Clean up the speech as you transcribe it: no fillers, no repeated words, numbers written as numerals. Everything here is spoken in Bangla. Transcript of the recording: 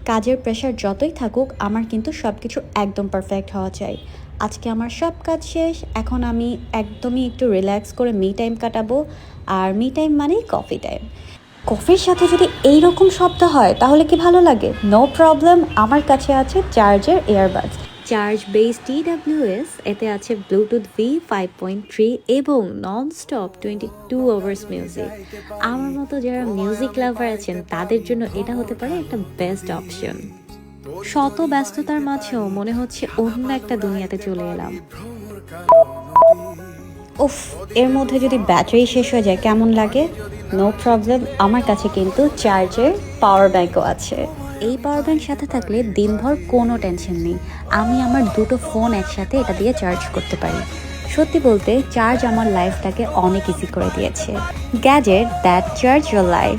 কাজের প্রেশার যতই থাকুক আমার কিন্তু সব কিছু একদম পারফেক্ট হওয়া চাই। আজকে আমার সব কাজ শেষ, এখন আমি একদমই একটু রিল্যাক্স করে মি টাইম কাটাবো। আর মি টাইম মানেই কফি টাইম। কফির সাথে যদি এই রকম শব্দ হয় তাহলে কি ভালো লাগে? নো প্রবলেম, আমার কাছে আছে চার্জের ইয়ারবাডস। চার্জ বেস TWS, এতে আছে ব্লুটুথ V5.3 এবং নন স্টপ 22 আওয়ার্স মিউজিক। আমার মতো যারা মিউজিক লাভার আছেন তাদের জন্য এটা হতে পারে একটা বেস্ট অপশন। শত ব্যস্ততার মাঝেও মনে হচ্ছে অন্য একটা দুনিয়াতে চলে এলাম। উফ, এর মধ্যে যদি ব্যাটারি শেষ হয়ে যায় কেমন লাগে? নো প্রবলেম, আমার কাছে কিন্তু চার্জের পাওয়ার ব্যাংকও আছে। এই পাওয়ার ব্যাংক সাথে থাকলে দিনভর কোনো টেনশন নেই। আমি আমার দুটো ফোন একসাথে এটা দিয়ে চার্জ করতে পারি। সত্যি বলতে চার্জ আমার লাইফটাকে অনেক ইজি করে দিয়েছে। Gadget that charge your life.